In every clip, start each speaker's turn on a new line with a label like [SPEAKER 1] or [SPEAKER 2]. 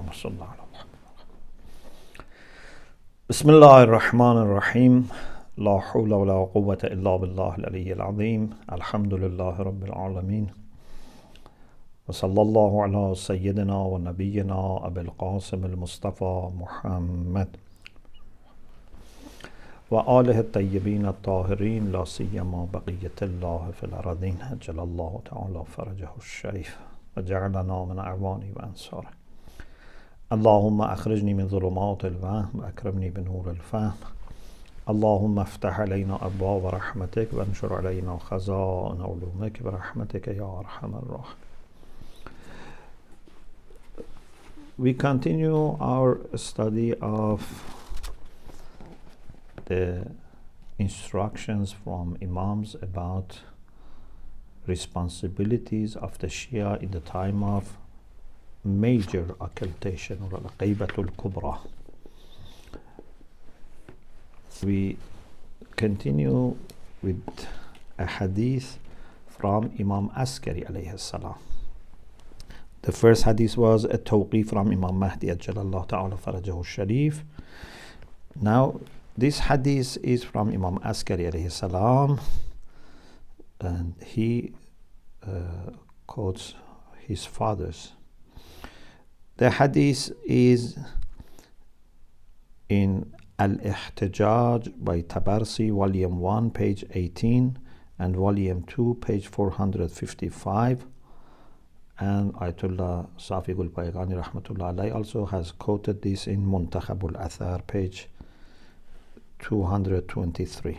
[SPEAKER 1] اللهم صل على محمد. بسم الله الرحمن الرحيم. لا حول ولا قوة إلا بالله العلي العظيم. الحمد لله رب العالمين. وصلى الله على سيدنا ونبينا أبي القاسم المصطفى محمد وآله الطيبين الطاهرين، لا سيما بقية الله في الأرضين، أجل الله تعالى فرجه الشريف وجعلنا من أعوانه وأنصاره. اللهم أخرجني من ظلمات الوهم وأكرمني بنور الفهم. اللهم افتح علينا أبواب رحمتك وانشر علينا خزائن علومك برحمتك يا أرحم الراحمين. We continue our study of the instructions from Imams about responsibilities of the Shia in the time of major occultation or al-Ghaybatul Kubra. We continue with a hadith from Imam Askari alayhi salam. The first hadith was a tawqif from Imam Mahdi ajjalallahu ta'ala farajahu sharif. Now this hadith is from Imam Askari alayhi salam, and he quotes his fathers. The hadith is in Al-Ihtijaj by Tabarsi, volume 1, page 18, and volume 2, page 455. And Ayatollah Safi Gulpaygani rahmatullah alayhi also has quoted this in Muntakhabul Athar, page 223.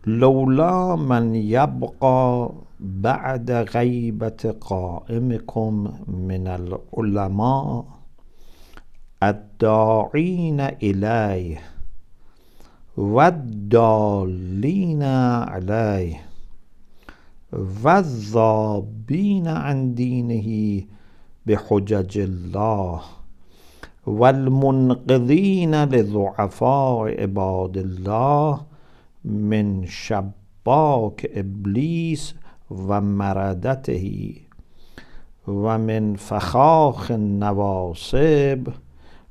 [SPEAKER 1] لولا من يبقى بعد غيبة قائمكم من العلماء الداعين إليه والضالين عليه والذابين عن دينه بحجج الله والمنقذين لضعفاء عباد الله من شباك إبليس ومردته ومن فخاخ النواصب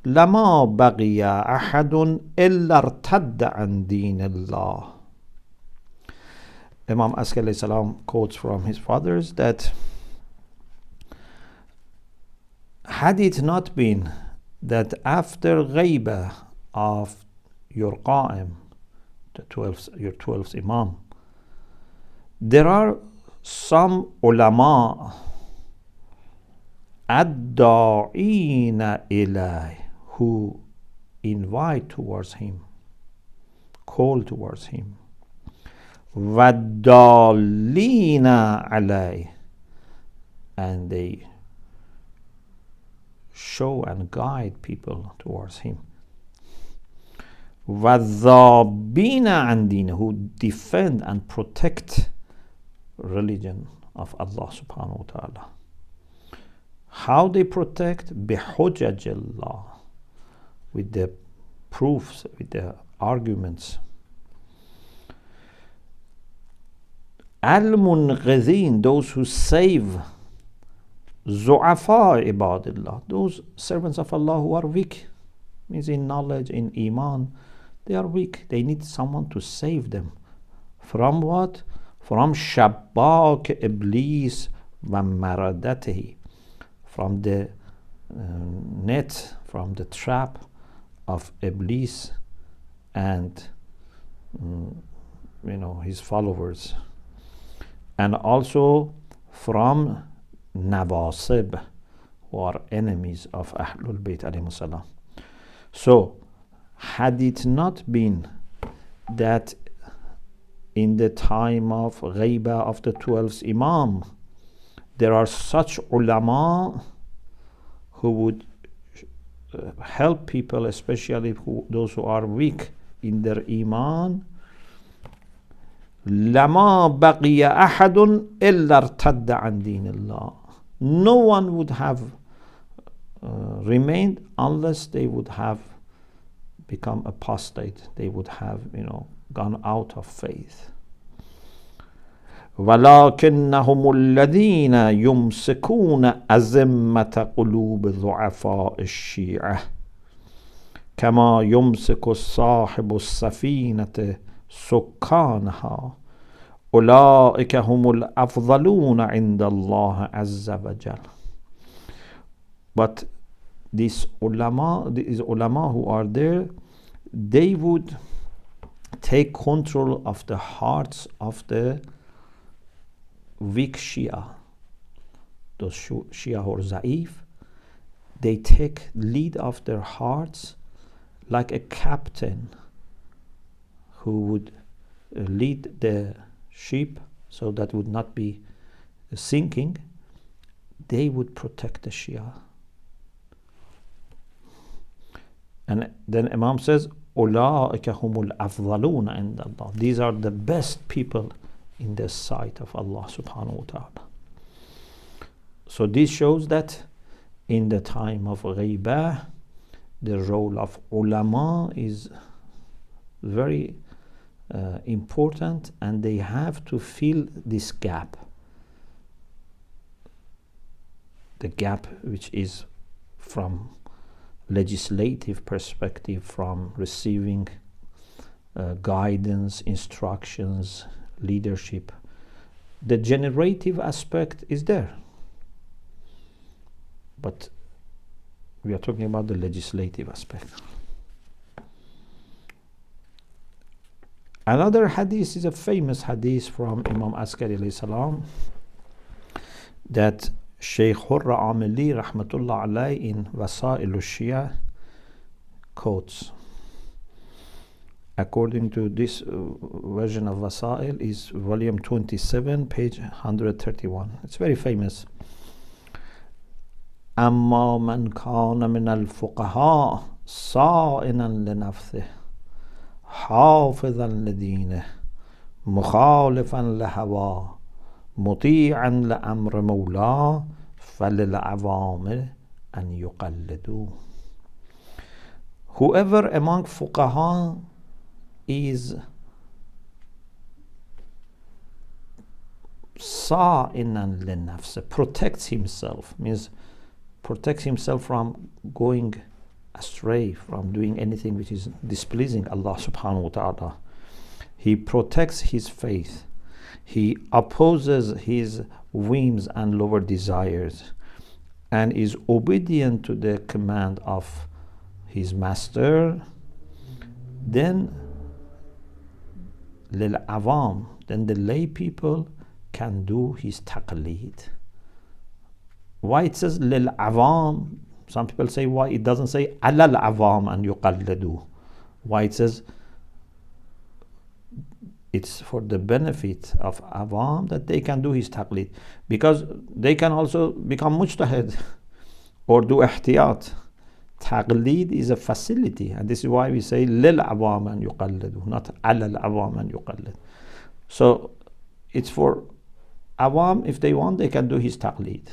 [SPEAKER 1] لما بقي أحد إلا ارتد عن دين الله. Imam Askari alayhi salam quotes from his fathers that had it not been that after ghayba of your qa'im, your 12th imam, there are some ulama ad-da'ina ilay, who invite towards him, call towards him, وَالدَّالِّينَ عَلَيْهِ, and they show and guide people towards him, وَالذَّابِينَ عَنْ دِينِهِ, who defend and protect religion of Allah subhanahu wa ta'ala. How they protect? بِحُجَجِ اللَّهِ, with the proofs, with the arguments. Al-Munqidhin, those who save. Zu'afa ibadillah, those servants of Allah who are weak, means in knowledge, in iman, they are weak. They need someone to save them. From what? From shabbak iblis wa maradatihi, from the net, from the trap of Iblis and his followers, and also from Nawasib, who are enemies of Ahlul Bayt alayhi salam. So, had it not been that in the time of ghayba of the 12th Imam, there are such ulama who would help people, especially those who are weak in their iman, لما بقي أحد إلا ارتد عن دين الله, no one would have remained unless they would have become apostate, they would have gone out of faith. ولكنهم الذين يمسكون أزمة قلوب ضعفاء الشيعة كما يمسك صاحب السفينة سكانها أولئك هم الأفضلون عند الله عز وجل. But these ulama who are there, they would take control of the hearts of the weak Shia, those Shia who are Za'if. They take lead of their hearts like a captain who would lead the ship so that would not be sinking. They would protect the Shia. And then Imam says, أُولَٰئِكَ هُمُ الْأَفْضَلُونَ عِنْدَ اللَّهِ. These are the best people in the sight of Allah subhanahu wa ta'ala. So this shows that in the time of ghaibah, the role of ulama is very important, and they have to fill this gap. The gap which is from legislative perspective, from receiving guidance, instructions, leadership. The generative aspect is there, but we are talking about the legislative aspect. Another hadith is a famous hadith from Imam Askari alayhi salam that Sheikh Hurra Amili rahmatullah alayhi in Wasa'il al-Shia quotes. According to this version of Wasa'il is volume 27, page 131. It's very famous. أما من كان من الفقهاء صائنا لنفسه حافظا لدينه مخالفا لهواه مطيعا لأمر مولاه فللعوام أن يقلدوه. Whoever among fuqaha is sa'inan linafs, protects himself, means protects himself from going astray, from doing anything which is displeasing Allah subhanahu wa ta'ala. He protects his faith. He opposes his whims and lower desires and is obedient to the command of his master. Then lil awam, then the lay people can do his taqleed. Why it says lil awam? Some people say why it doesn't say alal awam and yuqalladu. Why it says it's for the benefit of awam that they can do his taqleed, because they can also become mujtahid or do ihtiyat. Taqleed is a facility, and this is why we say lil awam and yuqalladu, not alal awam and yuqallad. So it's for awam, if they want they can do his taqleed,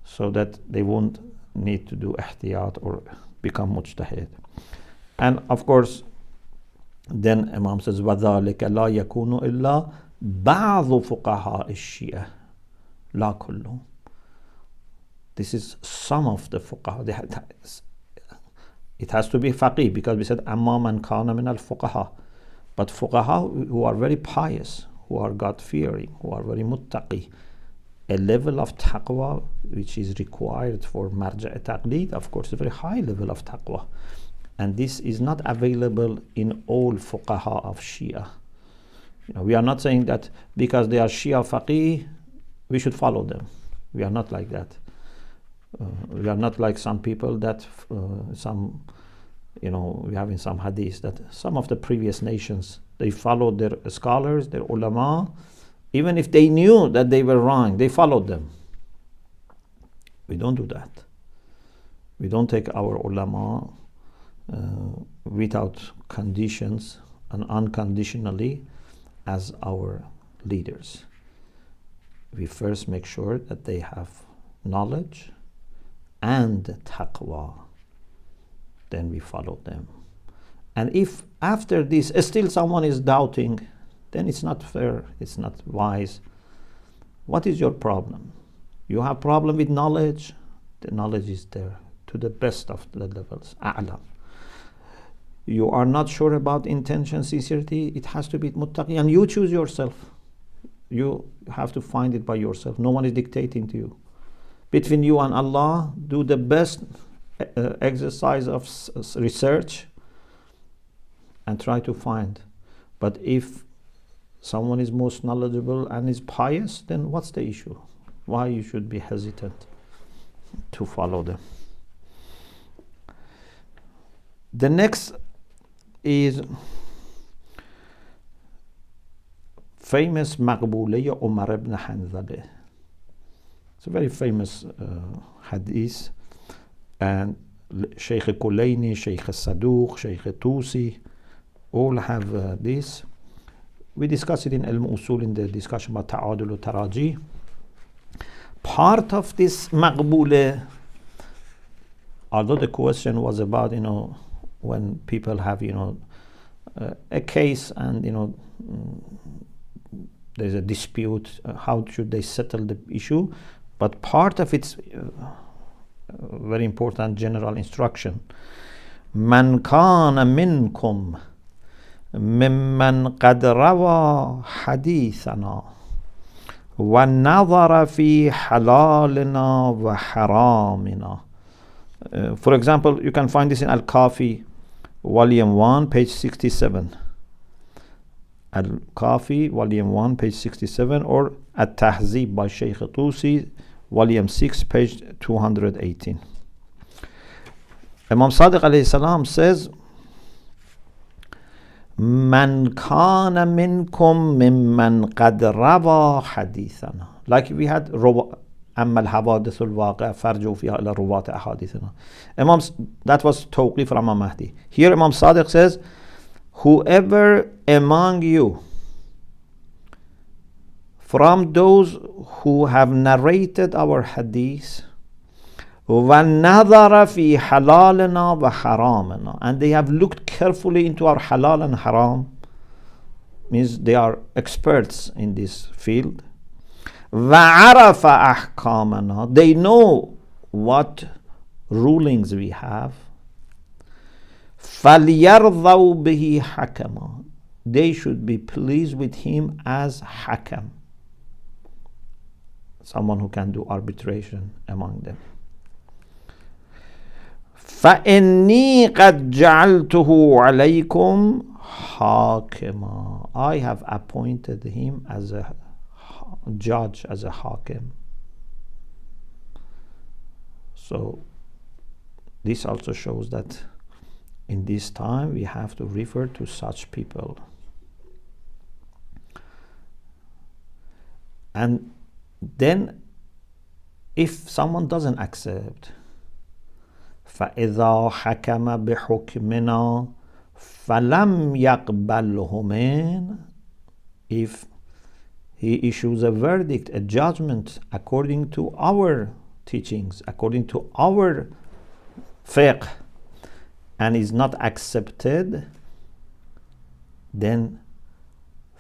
[SPEAKER 1] so that they won't need to do ihtiyat or become mujtahid. And of course then Imam says وَذَلِكَ لَا يَكُونُ إِلَّا بَعْضُ فُقَهَاءِ الشِّيَةِ لَا كُلُّهُمْ. This is some of the fuqaha. It has to be faqih, because we said أَمَّا مَنْ كَانَ مِنَ الْفُقَهَا. But fuqaha who are very pious, who are God-fearing, who are very muttaqi, a level of taqwa which is required for marja' taqleed, of course, a very high level of taqwa. And this is not available in all fuqaha of Shia. We are not saying that because they are Shia faqih, we should follow them. We are not like that. We are not like some people that, we have in some hadith that some of the previous nations, they followed their scholars, their ulama, even if they knew that they were wrong, they followed them. We don't do that. We don't take our ulama without conditions and unconditionally as our leaders. We first make sure that they have knowledge and taqwa, then we follow them. And if after this still someone is doubting, then it's not fair, it's not wise. What is your problem? You have problem with knowledge? The knowledge is there to the best of the levels. A'lam. You are not sure about intention, sincerity, it has to be muttaqi, and you choose yourself. You have to find it by yourself. No one is dictating to you. Between you and Allah, do the best exercise of research and try to find. But if someone is most knowledgeable and is pious, then what's the issue? Why you should be hesitant to follow them? The next is famous Maqbuleh Umar ibn Hanzaleh. It's a very famous hadith, and Sheikh Kulaini, Sheikh Saduq, Sheikh Tusi all have this. We discussed it in Al-Usul in the discussion about Ta'adul Taraji. Part of this Maqbuleh, although the question was about, when people have, a case and, there's a dispute, how should they settle the issue? But part of its very important general instruction. Man kana minkum mimman qad rawa hadithana wa nadhara fi halalina wa haramina. For example, you can find this in Al-Kafi, Volume 1, page 67. Al-Kafi, Volume 1, page 67, or At-Tahzib by Sheikh Tusi, Volume 6, page 218. Imam Sadiq alayhi salam says, Man kana minkum mimman qad rawa hadithana. Like we had أما الحوادث الواقع فارجعوا فيها إلى رواة أحاديثنا. That was tawqif from Imam Mahdi. Here Imam Sadiq says, whoever among you from those who have narrated our hadith وَنَظَرَ فِي حَلَالِنَا وَحَرَامِنَا, and they have looked carefully into our halal and haram, means they are experts in this field. وَعَرَفَ أَحْكَامَنَا, they know what rulings we have. فَلْيَرْضَوْا بِهِ حَكَمًا, they should be pleased with him as hakam, someone who can do arbitration among them. فَإِنِّي قَدْ جَعَلْتُهُ عَلَيْكُمْ حَاكِمًا, I have appointed him as a judge, as a hakim. So this also shows that in this time we have to refer to such people. And then if someone doesn't accept, فَإِذَا حَكَمَ بِحُكْمِنَا فَلَمْ يَقْبَلْهُ مِنْ, if he issues a verdict, a judgment according to our teachings, according to our fiqh, and is not accepted, then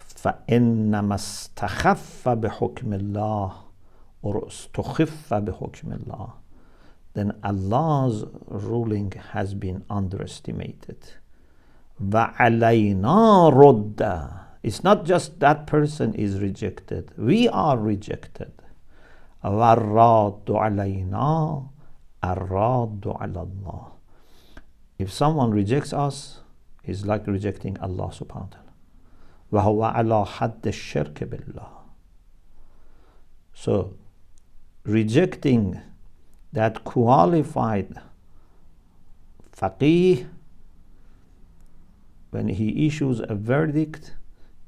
[SPEAKER 1] فَإِنَّمَا اسْتَخَفَّ بِحُكْمِ اللَّهِ or اسْتُخِفَّ بِحُكْمِ اللَّهِ, then Allah's ruling has been underestimated. وَعَلَيْنَا رُدَّ, it's not just that person is rejected, we are rejected. وَالرَّادُّ عَلَيْنَا الرَّادُّ عَلَى اللَّهِ, if someone rejects us, it's like rejecting Allah subhanahu wa ta'ala. وَهُوَ عَلَى حَدِّ الشِّرْكِ بِاللَّهِ, so rejecting that qualified faqih when he issues a verdict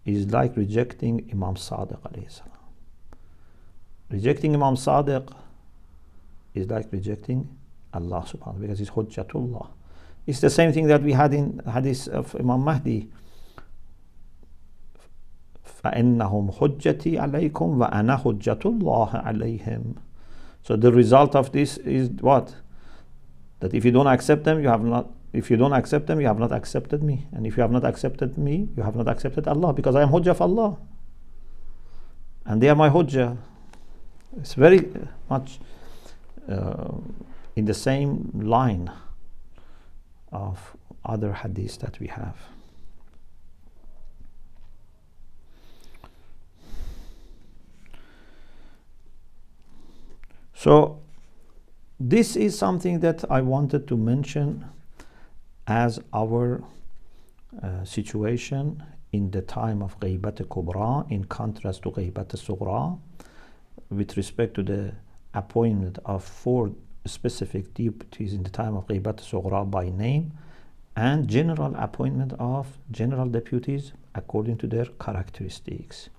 [SPEAKER 1] is like rejecting Imam Sadiq alayhi salam. Rejecting Imam Sadiq is like rejecting Allah subhanahu wa ta'ala, because he's Hujjatullah. It's the same thing that we had in hadith of Imam Mahdi. فَإِنَّهُمْ حُجَّتِي عَلَيْكُمْ وَأَنَا حُجَّةُ اللَّهِ عَلَيْهِمْ. So the result of this is what? That if you don't accept them, you have not if you don't accept them, you have not accepted me. And if you have not accepted me, you have not accepted Allah, because I am Hujjah of Allah. And they are my Hujjah. It's very much in the same line of other hadiths that we have. So this is something that I wanted to mention as our situation in the time of Ghaybat Kubra, in contrast to Ghaybat Sughra, with respect to the appointment of 4 specific deputies in the time of Ghaybat Sughra by name, and general appointment of general deputies according to their characteristics.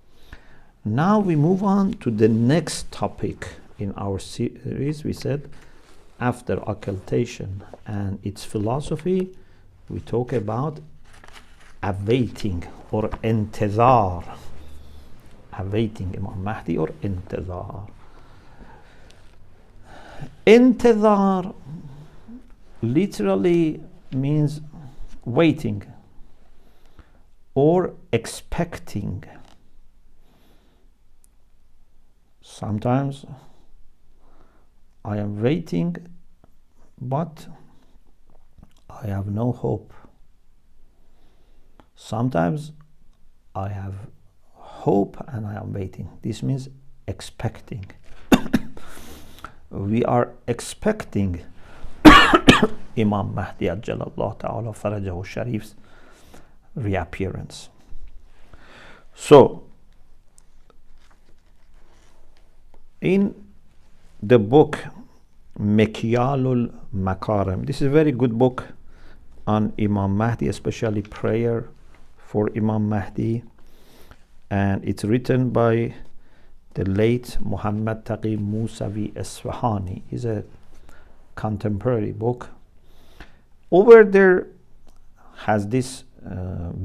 [SPEAKER 1] Now we move on to the next topic in our series. We said after occultation and its philosophy, we talk about awaiting or intizar, awaiting Imam Mahdi or intizar. Intizar literally means waiting or expecting. Sometimes I am waiting, but I have no hope. Sometimes I have hope and I am waiting. This means expecting. We are expecting Imam Mahdi Ajjalallahu Ta'ala Farajahu Sharif's reappearance. So, in the book Mikyalul Makarim, this is a very good book on Imam Mahdi, especially prayer for Imam Mahdi, and it's written by the late Muhammad Taqi Musavi Isfahani. Is a contemporary book. Over there has this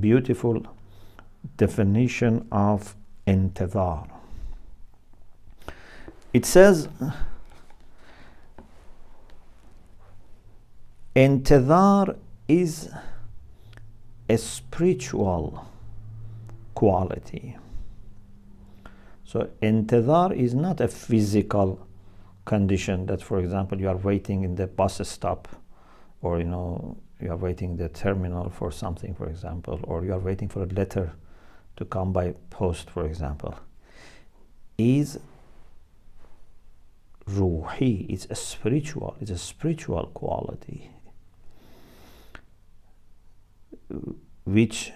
[SPEAKER 1] beautiful definition of intizar. It says, intizar is a spiritual quality. So intizar is not a physical condition that, for example, you are waiting in the bus stop, or you are waiting in the terminal for something, for example, or you are waiting for a letter to come by post, for example. Is ruhi, it's a spiritual quality, which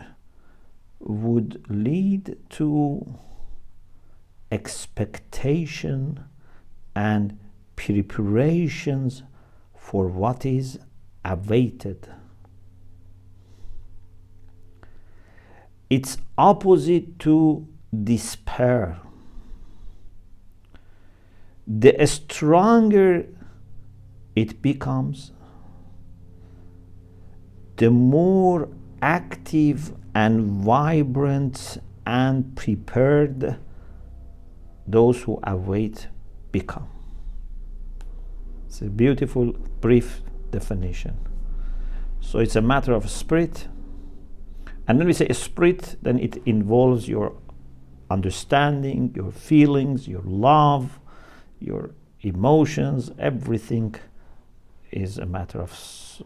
[SPEAKER 1] would lead to expectation and preparations for what is awaited. It's opposite to despair. The stronger it becomes, the more active and vibrant and prepared those who await become. It's a beautiful, brief definition. So it's a matter of spirit. And when we say a spirit, then it involves your understanding, your feelings, your love, your emotions. Everything is a matter of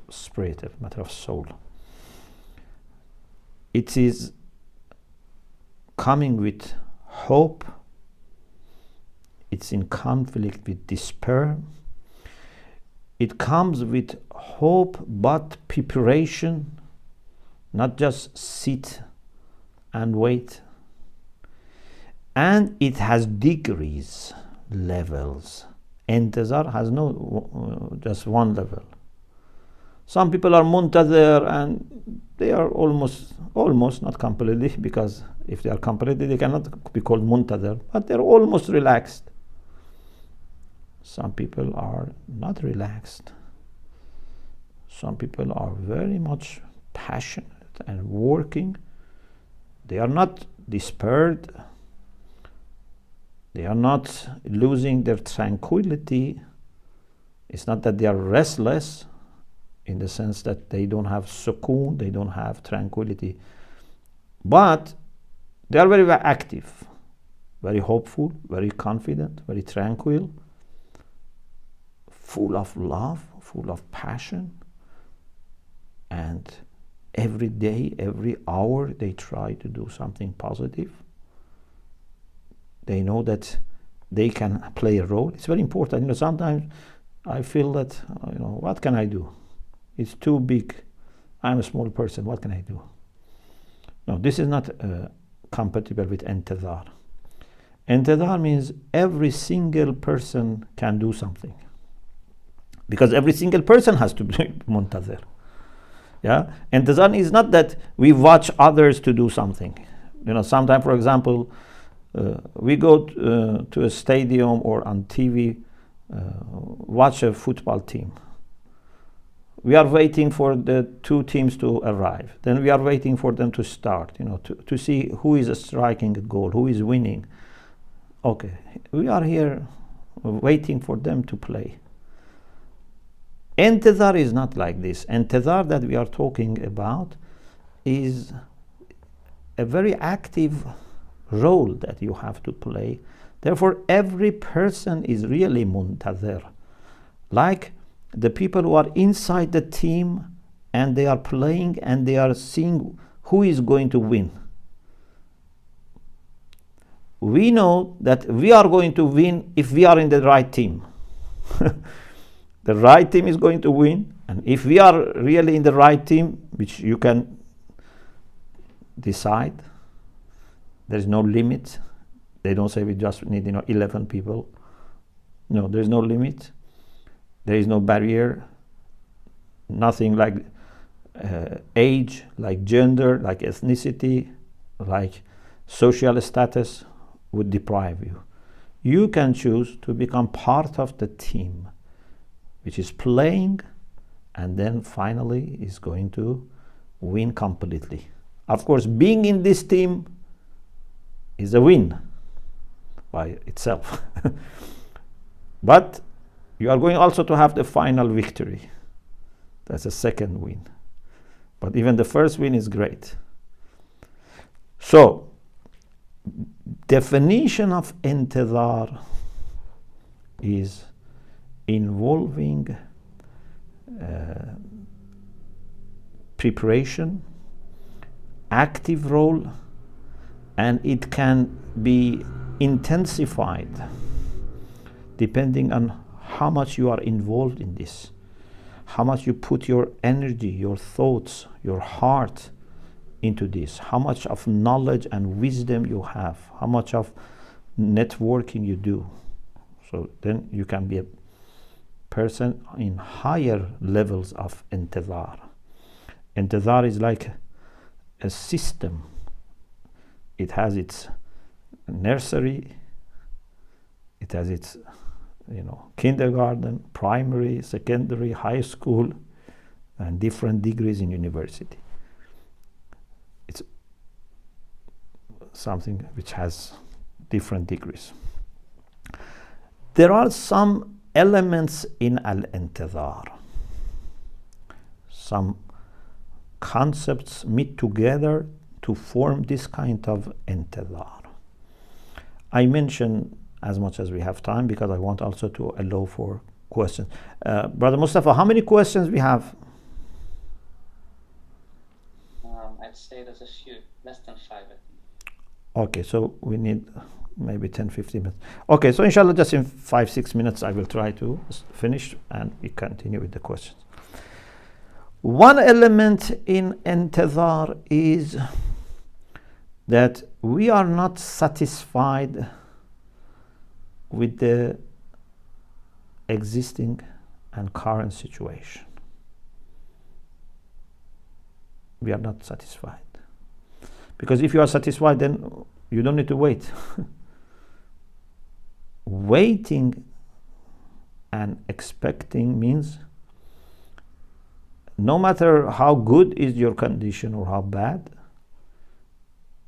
[SPEAKER 1] spirit, a matter of soul. It is coming with hope. It's in conflict with despair. It comes with hope but preparation, not just sit and wait. And it has degrees, levels. Intizar has no just one level. Some people are muntazir and they are almost not completely, because if they are completely they cannot be called muntazir, but they're almost relaxed. Some people are not relaxed. Some people are very much passionate and working. They are not despaired. They are not losing their tranquility. It's not that they are restless. in the sense that they don't have sukoon, they don't have tranquility. But they are very, very active, very hopeful, very confident, very tranquil, full of love, full of passion. And every day, every hour, they try to do something positive. They know that they can play a role. It's very important. You know, sometimes I feel that, you know, what can I do? It's too big. I'm a small person. What can I do? No, this is not compatible with intidhar. Intidhar means every single person can do something, because every single person has to be muntazir. Yeah, intidhar is not that we watch others to do something. You know, sometimes, for example, we go to a stadium or on TV, watch a football team. We are waiting for the two teams to arrive. Then we are waiting for them to start, you know, to see who is striking a goal, who is winning. Okay, we are here waiting for them to play. Intidhar is not like this. Intidhar that we are talking about is a very active role that you have to play. Therefore, every person is really muntazir. Like the people who are inside the team and they are playing and they are seeing who is going to win. We know that we are going to win if we are in the right team. The right team is going to win, and if we are really in the right team, which you can decide, there is no limit. They don't say we just need 11 people. No, there is no limit. There is no barrier. Nothing like age, like gender, like ethnicity, like social status would deprive you. You can choose to become part of the team, which is playing and then finally is going to win completely. Of course, being in this team is a win by itself. But you are going also to have the final victory. That's a second win. But even the first win is great. So, definition of intidhar is involving preparation, active role, and it can be intensified depending on how much you are involved in this, how much you put your energy, your thoughts, your heart into this, how much of knowledge and wisdom you have, how much of networking you do. So then you can be a person in higher levels of intidhar. Intidhar is like a system. It has its nursery, it has its kindergarten, primary, secondary, high school, and different degrees in university. It's something which has different degrees. There are some elements in al-intidhar, some concepts meet together to form this kind of intidhar. I mention as much as we have time because I want also to allow for questions. Brother Mustafa, how many questions we have?
[SPEAKER 2] I'd say there's a few, less than 5, I think.
[SPEAKER 1] Okay, so we need maybe 10-15 minutes. Okay, so inshallah just in 5-6 minutes I will try to finish and we continue with the questions. One element in intidhar is that we are not satisfied with the existing and current situation. We are not satisfied. Because if you are satisfied, then you don't need to wait. Waiting and expecting means no matter how good is your condition or how bad,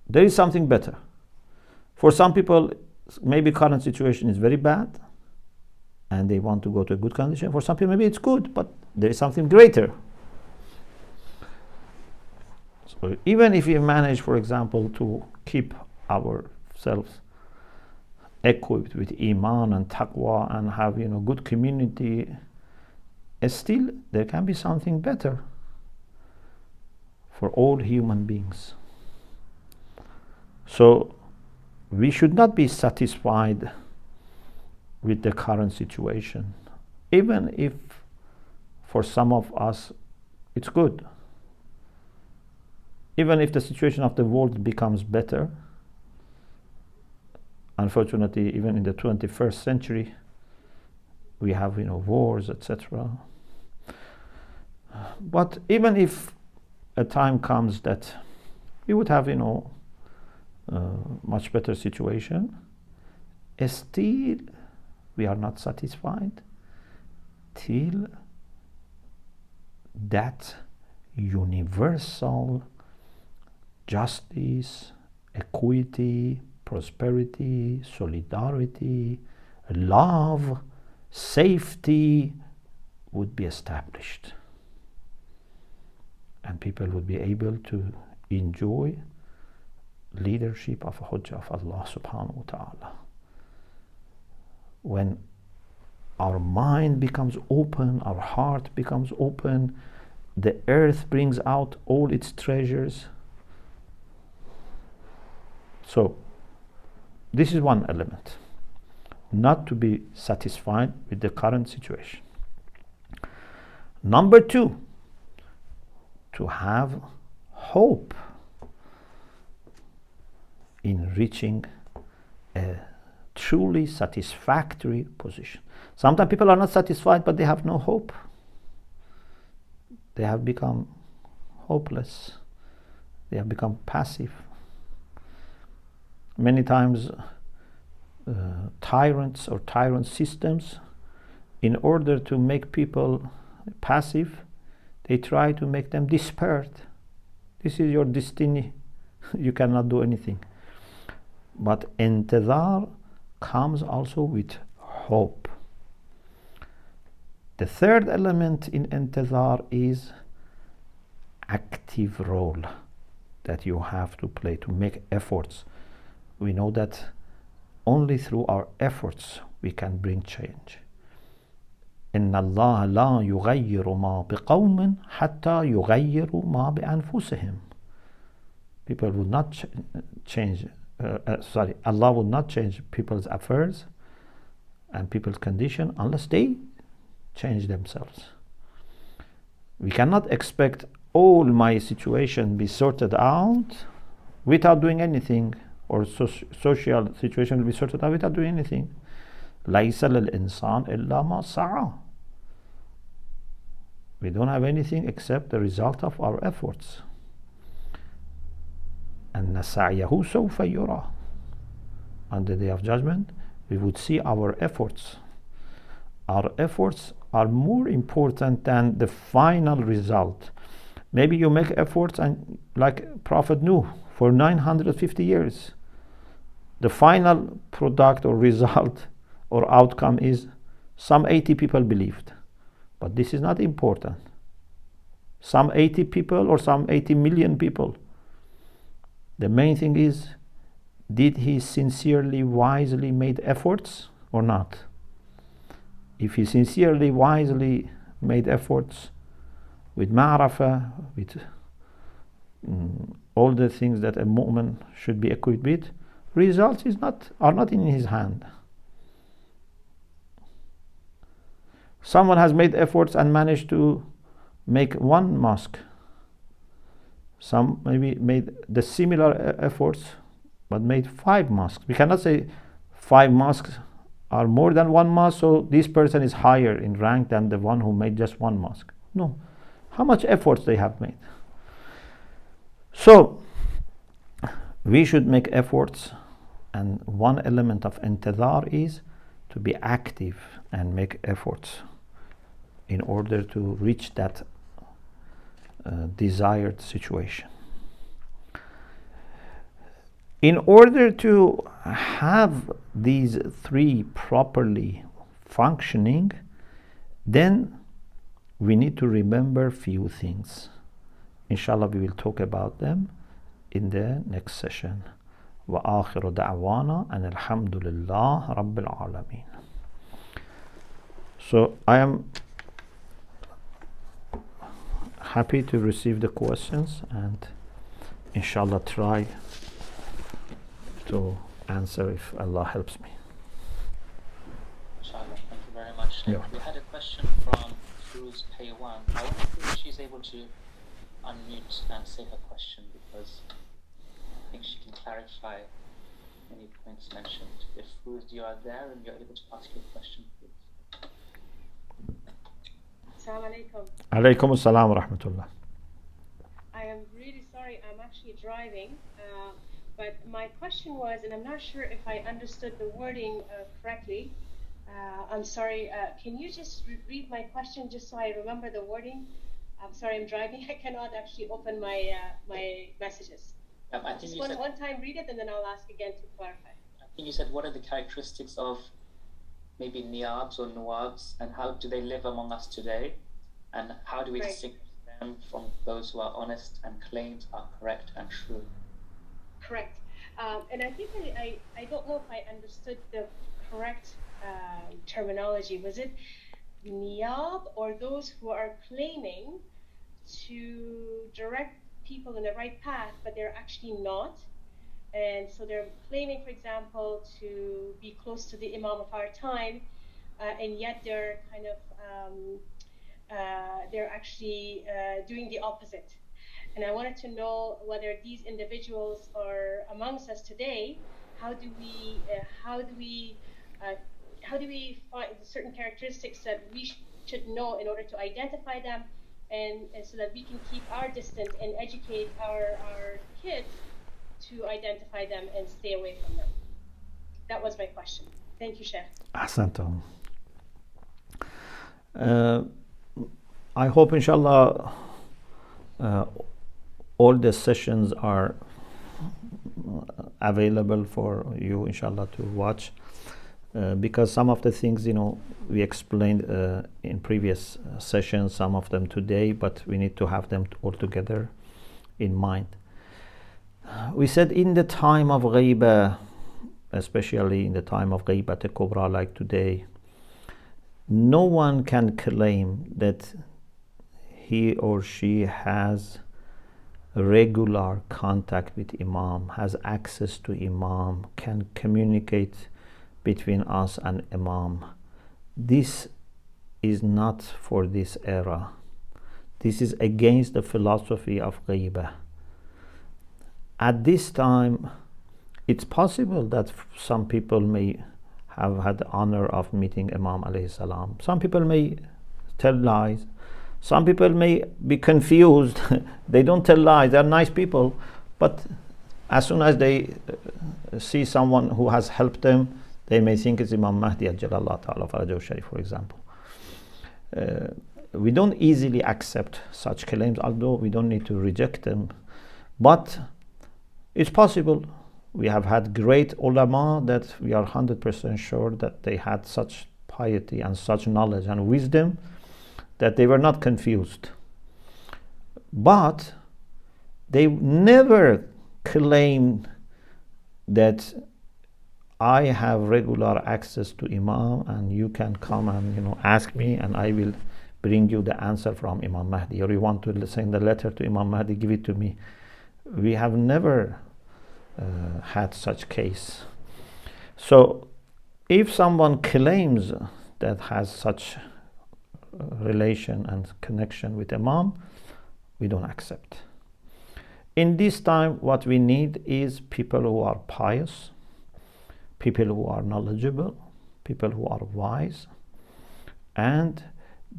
[SPEAKER 1] there is something better. For some people, maybe current situation is very bad and they want to go to a good condition. For some people, maybe it's good, but there is something greater So even if we manage, for example, to keep ourselves equipped with iman and taqwa and have good community, still there can be something better for all human beings. So we should not be satisfied with the current situation, even if for some of us it's good. Even if the situation of the world becomes better, unfortunately, even in the 21st century, we have wars, etc. But even if a time comes that we would have much better situation, still we are not satisfied till that universal justice, equity, prosperity, solidarity, love, safety would be established, and people would be able to enjoy leadership of Hujjah of Allah subhanahu wa ta'ala. When our mind becomes open, our heart becomes open, the earth brings out all its treasures. So this is one element, not to be satisfied with the current situation. Number two, to have hope in reaching a truly satisfactory position. Sometimes people are not satisfied, but they have no hope. They have become hopeless. They have become passive. Many times tyrants or tyrant systems, in order to make people passive, they try to make them despaired. This is your destiny. You cannot do anything. But intidhar comes also with hope. The third element in intidhar is active role that you have to play, to make efforts. We know that only through our efforts we can bring change. إن الله لا يغير ما بقوم حتى يغيروا ما بأنفسهم. People would not change. Allah would not change people's affairs and people's condition unless they change themselves. We cannot expect all my situation be sorted out without doing anything, or social situation will be sorted out without doing anything. ليس للإنسان إلا ما سعى. We don't have anything except the result of our efforts. أن سعيه سوف يرى. On the day of judgment, we would see our efforts. Our efforts are more important than the final result. Maybe you make efforts, and like Prophet Nuh, for 950 years, the final product or result or outcome is some 80 people believed. But this is not important. Some 80 people or some 80 million people. The main thing is, did he sincerely, wisely made efforts or not? If he sincerely, wisely made efforts with ma'rafah, with all the things that a mu'min should be equipped with, results are not in his hand. Someone has made efforts and managed to make one mosque. Some maybe made the similar efforts but made 5 mosques. We cannot say 5 mosques are more than 1 mosque, so this person is higher in rank than the one who made just 1 mosque. No. How much efforts they have made. So we should make efforts, and one element of intidhar is to be active and make efforts in order to reach that desired situation. In order to have these 3 properly functioning, then we need to remember few things. inshallah we will talk about them in the next session. وآخر دعوانا أن الحمد لله رب العالمين. So I am happy to receive the questions and inshallah try to answer if Allah helps me.
[SPEAKER 2] Inshallah, thank you very much.
[SPEAKER 1] Yeah.
[SPEAKER 2] We had a question from Cruz Pay One. I wonder if she's able to unmute and say her question, because I think she can clarify any points mentioned. If Cruz, you are there and you're able to ask your question, please.
[SPEAKER 3] Assalamu alaikum.
[SPEAKER 1] Alaykum assalam wa rahmatullah.
[SPEAKER 3] I am really sorry, I'm actually driving, but my question was, and I'm not sure if I understood the wording correctly. I'm sorry, can you just repeat my question just so I remember the wording? I'm sorry, I'm driving. I cannot actually open my my messages.
[SPEAKER 2] I think
[SPEAKER 3] Just
[SPEAKER 2] you said,
[SPEAKER 3] one time read it and then I'll ask again to clarify.
[SPEAKER 2] I think you said, what are the characteristics of maybe niyabs or nuwabs, and how do they live among us today? And how do we
[SPEAKER 3] Right.
[SPEAKER 2] distinguish them from those who are honest and claims are correct and true?
[SPEAKER 3] Correct. And I think I don't know if I understood the correct terminology. Was it niyab, or those who are claiming to direct people in the right path, but they're actually not? And so they're claiming, for example, to be close to the Imam of our time, and yet they're kind of they're actually doing the opposite. And I wanted to know whether these individuals are amongst us today. How do we find certain characteristics that we should know in order to identify them, and so that we can keep our distance and educate our kids to identify them and stay away from them? That was my question. Thank you, Sheikh.
[SPEAKER 1] Ahsantum. I hope inshallah all the sessions are available for you inshallah to watch, because some of the things we explained in previous sessions, some of them today, but we need to have them all together in mind. We said in the time of ghaiba, especially in the time of ghaibat al-kubra like today, no one can claim that he or she has regular contact with Imam, has access to Imam, can communicate between us and Imam. This is not for this era. This is against the philosophy of ghaiba. At this time, it's possible that some people may have had the honor of meeting Imam alayhi salam. Some people may tell lies. Some people may be confused. They don't tell lies. They're nice people. But as soon as they see someone who has helped them, they may think it's Imam Mahdi Ajjalallahu Ta'ala Farajahu Sharif, for example. We don't easily accept such claims, although we don't need to reject them. But it's possible. We have had great ulama that we are 100% sure that they had such piety and such knowledge and wisdom that they were not confused. But they never claimed that I have regular access to Imam and you can come and ask me and I will bring you the answer from Imam Mahdi, or you want to send a letter to Imam Mahdi, give it to me. We have never had such case. So if someone claims that has such relation and connection with Imam, we don't accept. In this time, what we need is people who are pious, people who are knowledgeable, people who are wise, and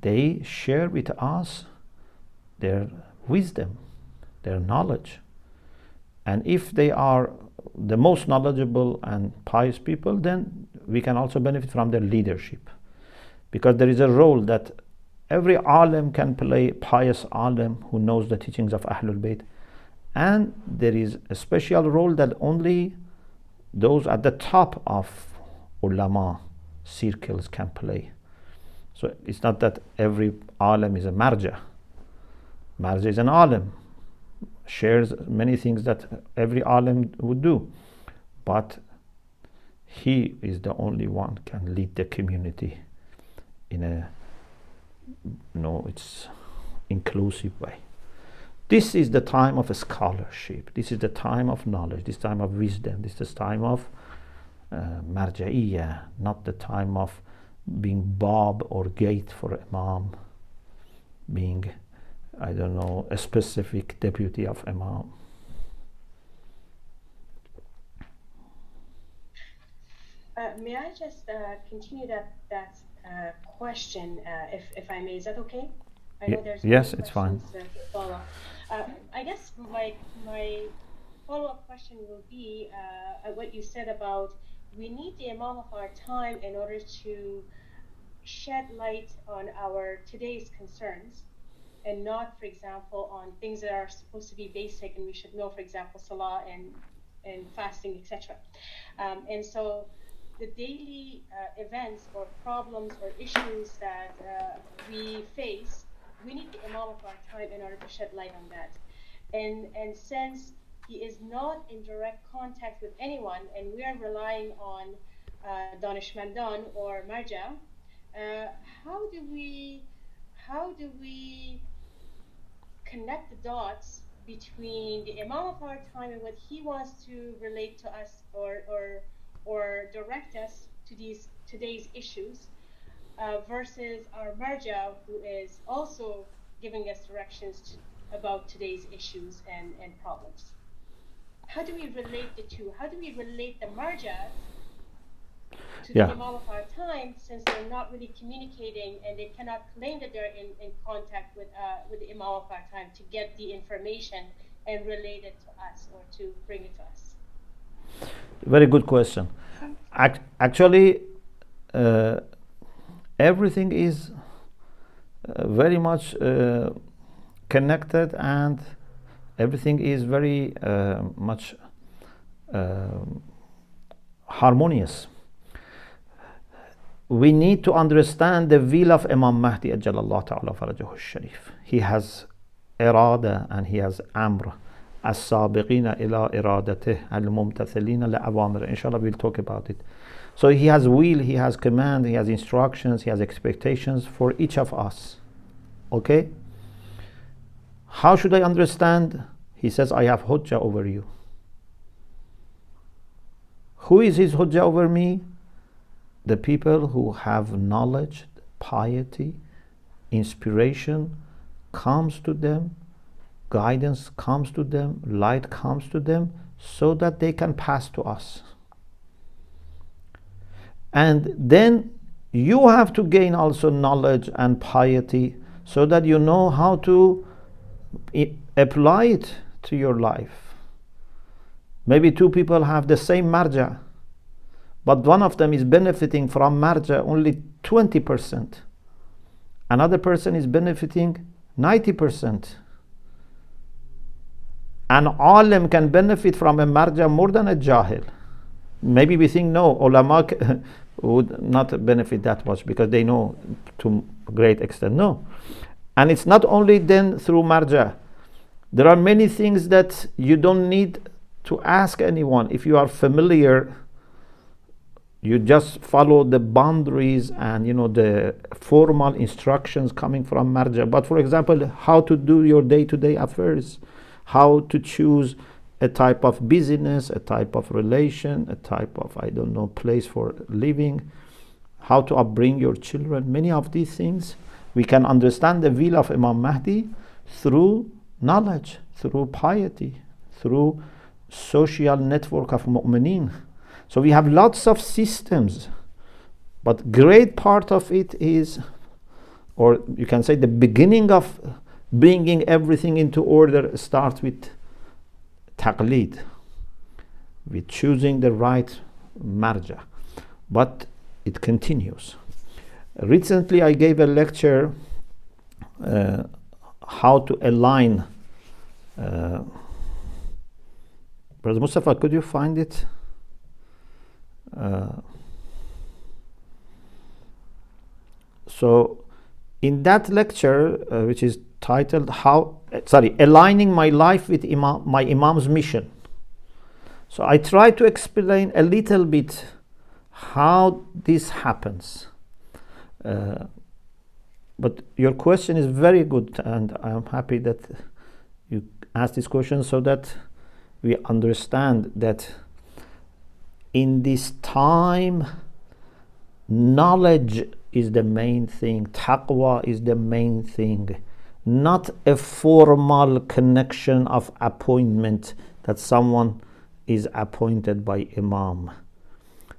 [SPEAKER 1] they share with us their wisdom, their knowledge. And if they are the most knowledgeable and pious people, then we can also benefit from their leadership. Because there is a role that every alim can play, pious alim who knows the teachings of Ahlul Bayt. And there is a special role that only those at the top of ulama circles can play. So it's not that every alim is a marja. Marja is an alim, shares many things that every alim would do, but he is the only one can lead the community in a it's inclusive way. This is the time of scholarship. This is the time of knowledge. This time of wisdom. This is the time of marja'iyya, not the time of being bab or gate for imam, being, I don't know, a specific deputy of imam.
[SPEAKER 3] May I just continue that question, if I may? Is that okay? I know there's
[SPEAKER 1] yes, it's fine.
[SPEAKER 3] to follow. I guess my follow-up question will be what you said about we need the Imam of our time in order to shed light on our today's concerns, and not, for example, on things that are supposed to be basic and we should know, for example, salah and fasting, etc. And so the daily events or problems or issues that we face, we need the Imam of our time in order to shed light on that. And since he is not in direct contact with anyone, and we are relying on Danishmandan or Marja, how do we connect the dots between the Imam of our time and what he wants to relate to us or direct us to today's issues, versus our Marja, who is also giving us directions about today's issues and problems? How do we relate the two? How do we relate the Marja to the Imam of our time, since they're not really communicating and they cannot claim that they're in contact with the Imam of our time to get the information and relate it to us or to bring it to us?
[SPEAKER 1] Very good question. Actually, everything is very much connected, and everything is very much harmonious. We need to understand the will of Imam Mahdi Ajalallah Ta'ala Farajahu Sharif. He has irada and he has amr. As-sabiqina ila iradatih al-mumtathalina li-awamir. Inshallah, we'll talk about it. So he has will, he has command, he has instructions, he has expectations for each of us. Okay? How should I understand? He says, I have hujjah over you. Who is his hujjah over me? The people who have knowledge, piety, inspiration comes to them, guidance comes to them, light comes to them, so that they can pass to us. And then you have to gain also knowledge and piety, so that you know how to apply it to your life. Maybe two people have the same marja, but one of them is benefiting from marja only 20%. Another person is benefiting 90%. An alim can benefit from a marja more than a jahil. Maybe we think, no, ulama would not benefit that much because they know to a great extent. No. And it's not only then through marja. There are many things that you don't need to ask anyone. If you are familiar, you just follow the boundaries and the formal instructions coming from marja. But for example, how to do your day-to-day affairs, how to choose a type of business, a type of relation, a type of, I don't know, place for living, how to upbring your children. Many of these things, we can understand the will of Imam Mahdi through knowledge, through piety, through social network of mu'mineen. So we have lots of systems, but great part of it is, or you can say the beginning of bringing everything into order starts with taqlid, with choosing the right marja. But it continues. Recently I gave a lecture how to align. Brother Mustafa, could you find it? So in that lecture, which is titled Aligning My Life with my Imam's Mission. So I try to explain a little bit how this happens. But your question is very good, and I am happy that you asked this question so that we understand that in this time, knowledge is the main thing, taqwa is the main thing, not a formal connection of appointment that someone is appointed by Imam.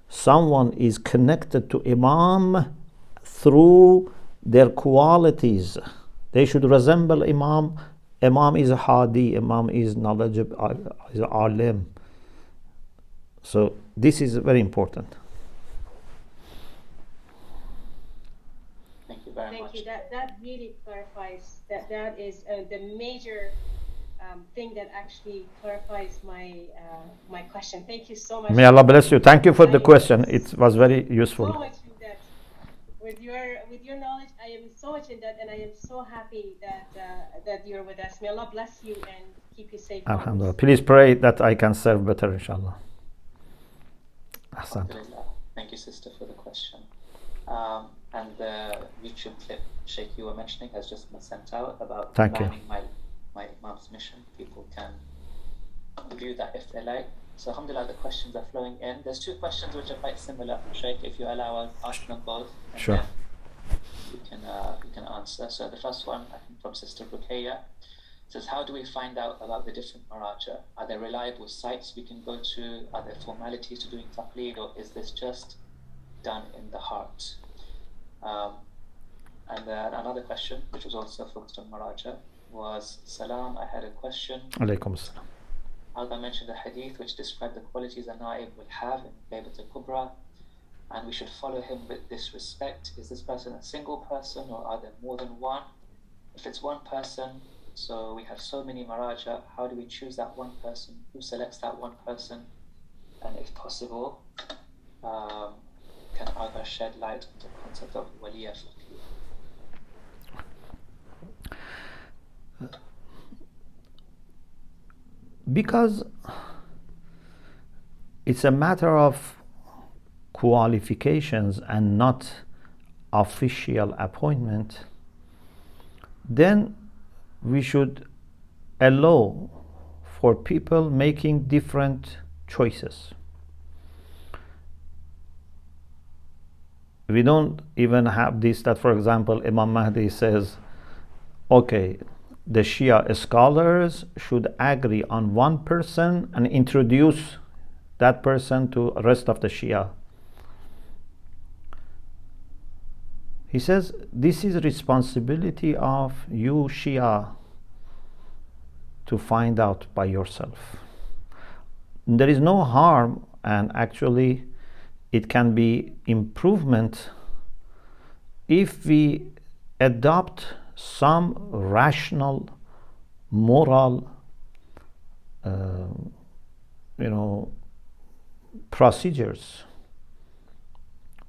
[SPEAKER 1] Someone is connected to Imam through their qualities. They should resemble Imam. Imam is a Hadi, Imam is knowledgeable, is alim. So this is very important.
[SPEAKER 2] Thank you very much.
[SPEAKER 3] Thank you. That really clarifies. That is the major thing that actually clarifies my question. Thank you so much.
[SPEAKER 1] May Allah bless you. Thank you for the question. It was very useful.
[SPEAKER 3] So much in that. With your knowledge, I am so much in that, and I am so happy that you're with us. May Allah bless you and keep you safe.
[SPEAKER 1] Alhamdulillah. Please pray that I can serve better, inshallah.
[SPEAKER 2] Alhamdulillah. Thank you, sister, for the question. And the YouTube clip, Sheikh, you were mentioning has just been sent out about planning my Imam's mission. People can view that if they like. So alhamdulillah, the questions are flowing in. There's two questions which are quite similar, Sheikh. If you allow, I'll ask them both. And
[SPEAKER 1] sure.
[SPEAKER 2] You can answer. So the first one, I think from Sister Ruqayya, says, how do we find out about the different maraja? Are there reliable sites we can go to? Are there formalities to doing taqleed, or is this just done in the heart? And then another question, which was also focused on maraja, was, Salam, I had a question.
[SPEAKER 1] Alaykum salam.
[SPEAKER 2] Allah mentioned the hadith which described the qualities a na'ib will have in Laylat al-Kubra, and we should follow him with this respect. Is this person a single person, or are there more than one? If it's one person, so we have so many maraja, how do we choose that one person? Who selects that one person? And if possible, can Allah shed light on the concept of waliya fiqh?
[SPEAKER 1] Because it's a matter of qualifications and not official appointment, then we should allow for people making different choices. We don't even have this, that for example Imam Mahdi says, okay, the Shia scholars should agree on one person and introduce that person to the rest of the Shia. He says this is responsibility of you Shia to find out by yourself. There is no harm, and actually it can be improvement if we adopt some rational, moral, procedures.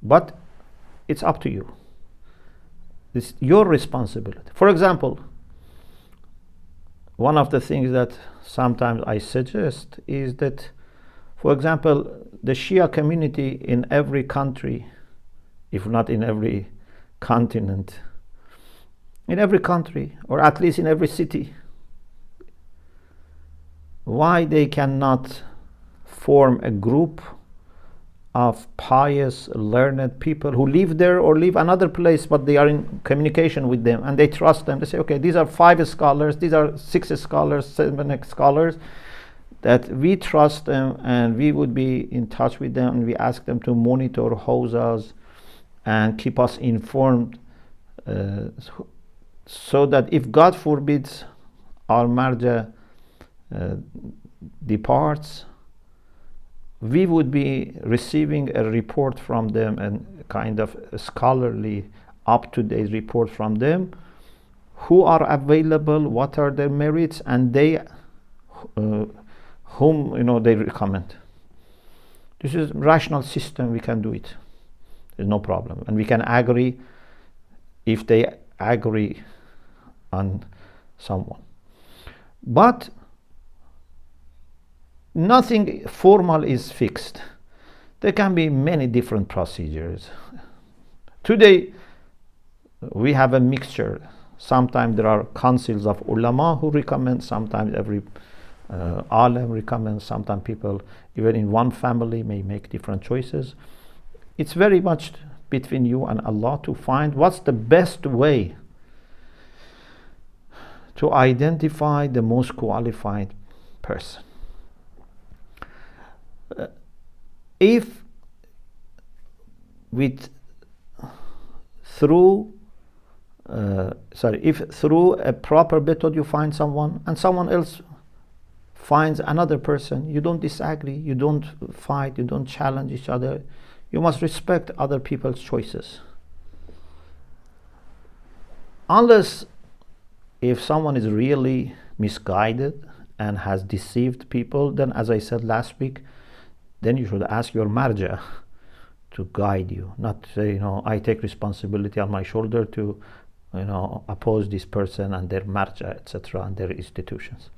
[SPEAKER 1] But it's up to you. It's your responsibility. For example, one of the things that sometimes I suggest is that, for example, the Shia community in every country, if not in every continent, in every country, or at least in every city, why they cannot form a group of pious, learned people who live there or live another place, but they are in communication with them and they trust them. They say, okay, these are 5 scholars, these are 6 scholars, 7 scholars, that we trust them and we would be in touch with them, and we ask them to monitor houses and keep us informed, so that if God forbids our marja departs, we would be receiving a report from them, and kind of a scholarly up-to-date report from them, who are available, what are their merits, and they whom they recommend. This is a rational system. We can do it. There's no problem, and we can agree. If they agree on someone. But nothing formal is fixed. There can be many different procedures. Today, we have a mixture. Sometimes there are councils of ulama who recommend, sometimes every alim recommends, sometimes people, even in one family, may make different choices. It's very much between you and Allah to find what's the best way to identify the most qualified person. If through a proper method you find someone and someone else finds another person, you don't disagree, you don't fight, you don't challenge each other. You must respect other people's choices. Unless if someone is really misguided and has deceived people, then as I said last week, then you should ask your marja to guide you, not say, I take responsibility on my shoulder to, oppose this person and their marja, etc., and their institutions.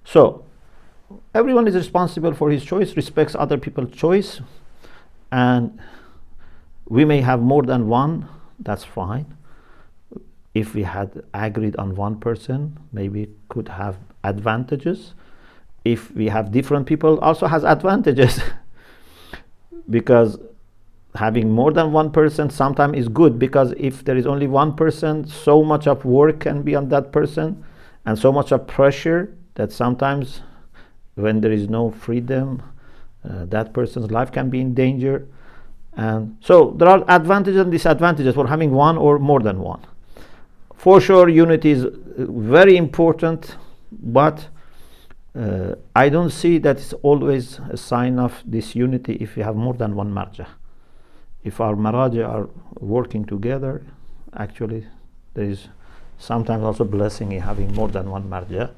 [SPEAKER 1] So, everyone is responsible for his choice, respects other people's choice, and we may have more than one, that's fine. If we had agreed on one person, maybe it could have advantages. If we have different people, also has advantages because having more than one person sometimes is good, because if there is only one person, so much of work can be on that person and so much of pressure that sometimes when there is no freedom, that person's life can be in danger. And so there are advantages and disadvantages for having one or more than one. For sure, unity is very important, but I don't see that it's always a sign of disunity if we have more than one marja. If our maraja are working together, actually there is sometimes also blessing in having more than one marja.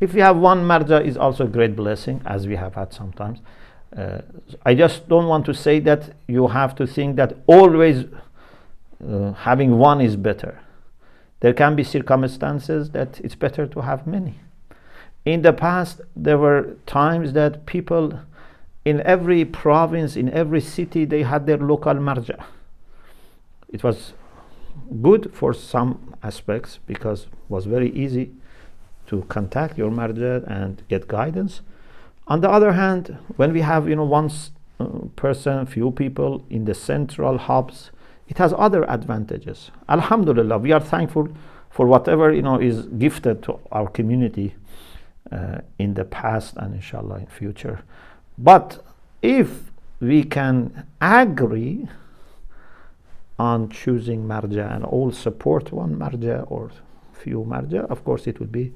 [SPEAKER 1] If we have one marja, is also a great blessing, as we have had sometimes. I just don't want to say that you have to think that always having one is better. There can be circumstances that it's better to have many. In the past, there were times that people in every province, in every city, they had their local marja. It was good for some aspects because it was very easy to contact your marja and get guidance. On the other hand, when we have one person, few people in the central hubs, it has other advantages. Alhamdulillah, we are thankful for whatever is gifted to our community in the past and inshallah in future. But if we can agree on choosing marja and all support one marja or few marja, of course it would be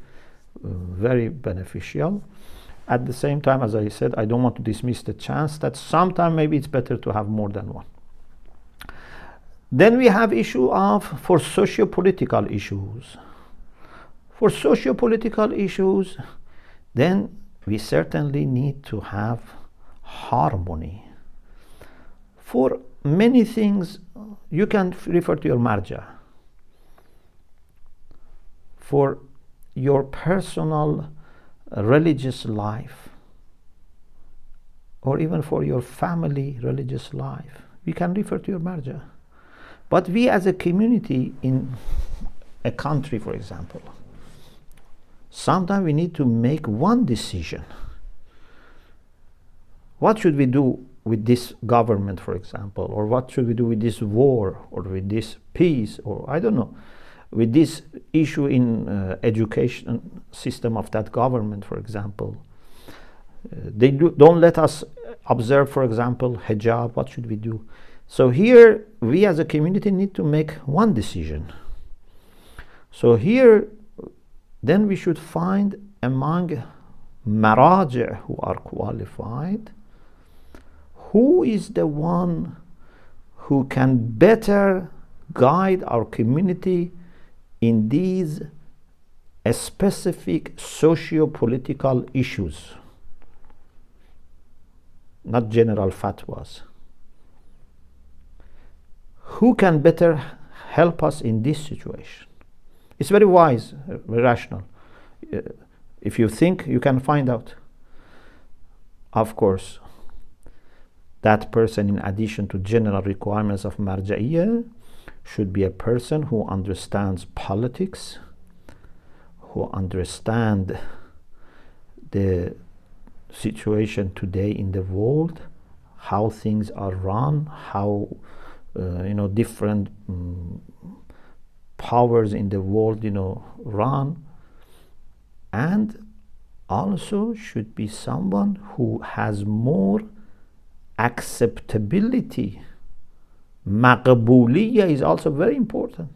[SPEAKER 1] very beneficial. At the same time, as I said, I don't want to dismiss the chance that sometime maybe it's better to have more than one. Then we have issue for socio-political issues. For socio-political issues, then we certainly need to have harmony. For many things, you can refer to your marja. For your personal religious life, or even for your family religious life, we can refer to your marja. But we as a community in a country, for example, sometimes we need to make one decision. What should we do with this government, for example, or what should we do with this war, or with this peace, or I don't know, with this issue in education system of that government, for example. They don't let us observe, for example, hijab. What should we do? So here, we as a community need to make one decision. So here, then we should find among maraji' who are qualified, who is the one who can better guide our community in these specific socio-political issues, not general fatwas. Who can better help us in this situation? It's very wise, very rational. If you think, you can find out. Of course, that person, in addition to general requirements of marja'iyah, should be a person who understands politics, who understands the situation today in the world, how things are run, how different powers in the world run, and also should be someone who has more acceptability. Maqbuliyya is also very important.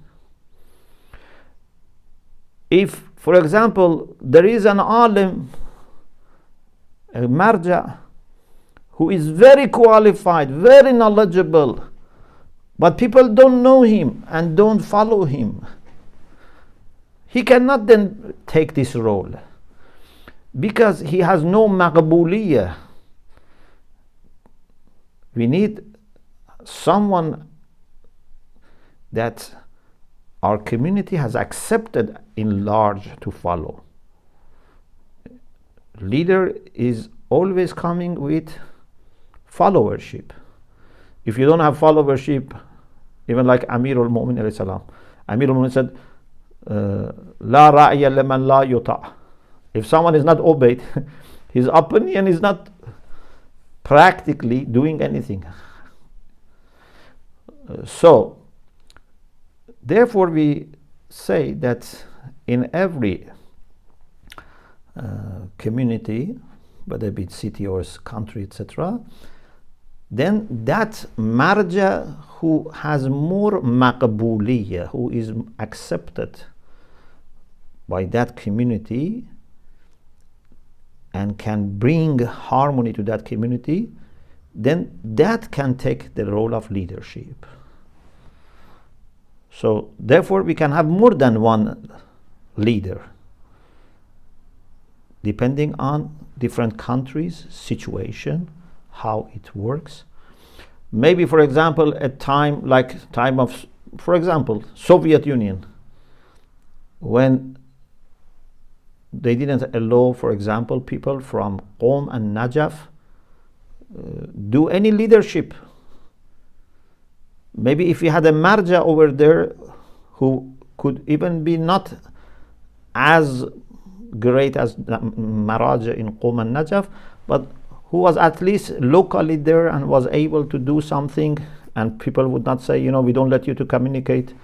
[SPEAKER 1] If, for example, there is an alim, a marja, who is very qualified, very knowledgeable, but people don't know him and don't follow him, he cannot then take this role because he has no maqbuliyya. We need someone that our community has accepted in large to follow. Leader is always coming with followership. If you don't have followership, even like Amir al-Mu'min alayhi salam, Amir al-Mu'min said, La ra'ya liman la yuta'. If someone is not obeyed, his opinion is not practically doing anything. So, therefore we say that in every community, whether it be city or country, etc., then that marja who has more maqbuliyya, who is accepted by that community and can bring harmony to that community, then that can take the role of leadership. So therefore we can have more than one leader depending on different countries, situation, how it works. Maybe, for example, a time like time of, for example, Soviet Union, when they didn't allow, for example, people from Qom and Najaf do any leadership. Maybe if we had a marja over there who could even be not as great as Maraja in Qom and Najaf, but who was at least locally there and was able to do something, and people would not say, we don't let you to communicate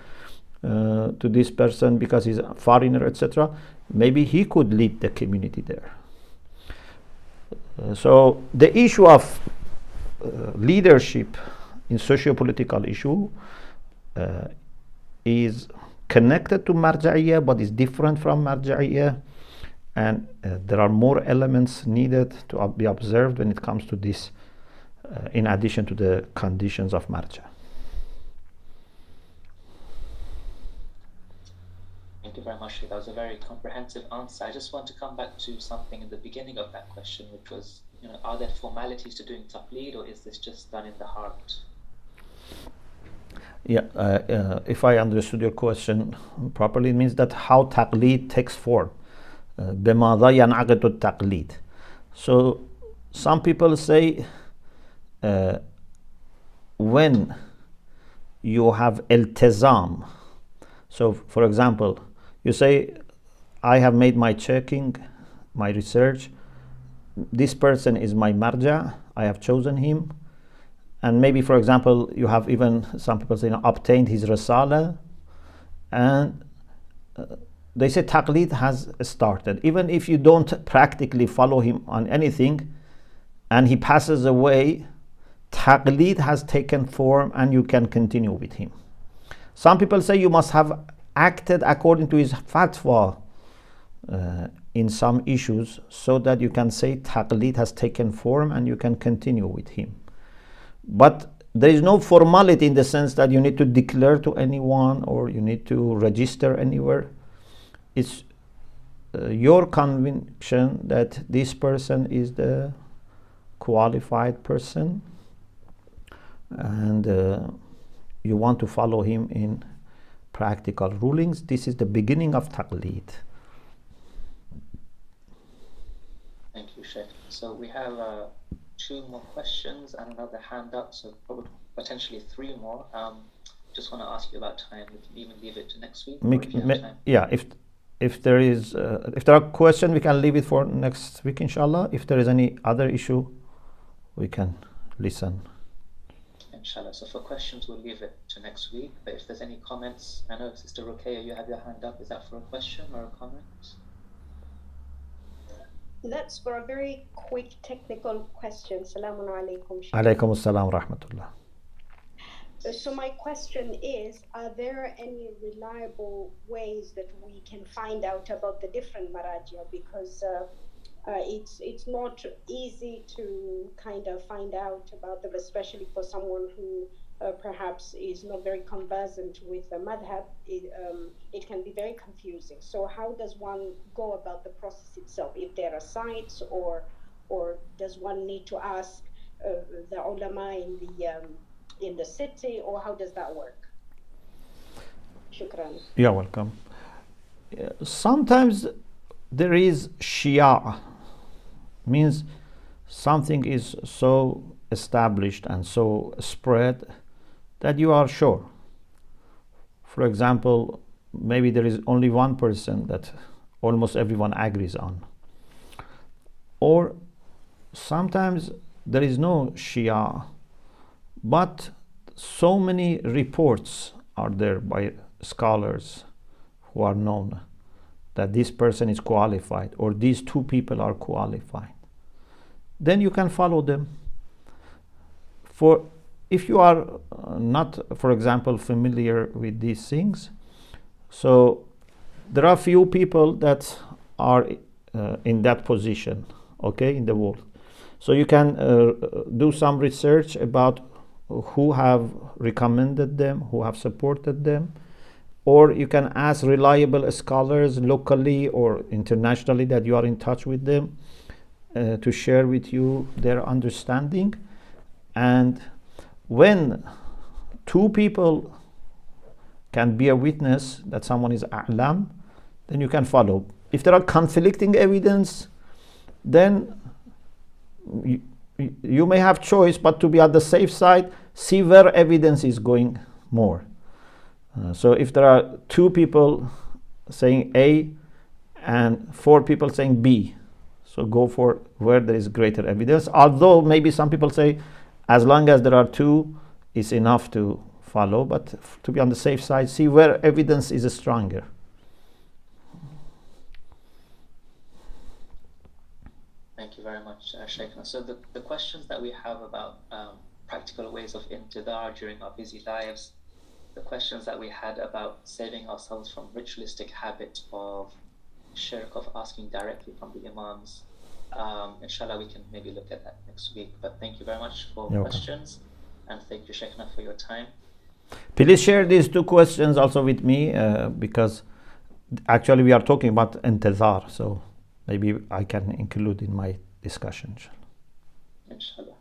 [SPEAKER 1] to this person because he's a foreigner, etc. Maybe he could lead the community there. So the issue of leadership in socio-political issue is connected to marja'iyah, but is different from marja'iyah, and there are more elements needed to be observed when it comes to this, in addition to the conditions of marja'.
[SPEAKER 2] Thank you very much. That was a very comprehensive answer. I just want to come back to something in the beginning of that question, which was, are there formalities to doing taqleed, or is this just done in the heart?
[SPEAKER 1] Yeah, if I understood your question properly, it means that how taqleed takes form. بماذا ينعقد التقليد. So some people say when you have iltizam. So for example, you say, I have made my checking, my research, this person is my marja, I have chosen him, and maybe, for example, you have even, some people say, obtained his risala, and they say taqleed has started. Even if you don't practically follow him on anything and he passes away, taqleed has taken form and you can continue with him. Some people say you must have acted according to his fatwa in some issues so that you can say taqleed has taken form and you can continue with him. But there is no formality in the sense that you need to declare to anyone or you need to register anywhere. It's your conviction that this person is the qualified person and you want to follow him in practical rulings. This is the beginning of taqleed.
[SPEAKER 2] Thank you, Sheikh. So we have 2 more questions and another hand up, so probably potentially 3 more. Just want to ask you about time. We can even leave it to next week. If you have time.
[SPEAKER 1] Yeah, if there are questions, we can leave it for next week, inshallah. If there is any other issue, we can listen.
[SPEAKER 2] Inshallah. So for questions, we'll leave it to next week. But if there's any comments, I know Sister Ruqayya, you have your hand up. Is that for a question or a comment?
[SPEAKER 4] That's for a very quick technical question. Salamun alaikum.
[SPEAKER 1] Alaykum assalam wa rahmatullah.
[SPEAKER 4] So my question is, are there any reliable ways that we can find out about the different marajia? Because it's not easy to kind of find out about them, especially for someone who perhaps is not very conversant with the madhab. It can be very confusing. So how does one go about the process itself? If there are sites, or does one need to ask the ulama in the city, or how does that work? Shukran.
[SPEAKER 1] You're welcome. Sometimes there is Shia, means something is so established and so spread that you are sure. For example, maybe there is only one person that almost everyone agrees on. Or sometimes there is no Shia, but so many reports are there by scholars who are known that this person is qualified or these 2 people are qualified. Then you can follow them. For if you are not, for example, familiar with these things, so there are few people that are in that position, okay, in the world. So you can do some research about who have recommended them, who have supported them, or you can ask reliable scholars locally or internationally that you are in touch with them to share with you their understanding. And when 2 people can be a witness that someone is a'lam, then you can follow. If there are conflicting evidence, then you may have choice, but to be at the safe side, see where evidence is going more. So if there are 2 people saying A and 4 people saying B, so go for where there is greater evidence. Although maybe some people say as long as there are 2, it's enough to follow, but to be on the safe side, see where evidence is stronger.
[SPEAKER 2] Thank you very much, Sheikh. So the questions that we have about practical ways of intidar during our busy lives, the questions that we had about saving ourselves from ritualistic habit of shirk, of asking directly from the imams, inshallah we can maybe look at that next week. But thank you very much for questions, and thank you, Sheikhna, for your time.
[SPEAKER 1] Please share these 2 questions also with me, because actually we are talking about intizar, so maybe I can include in my discussion.
[SPEAKER 2] Inshallah.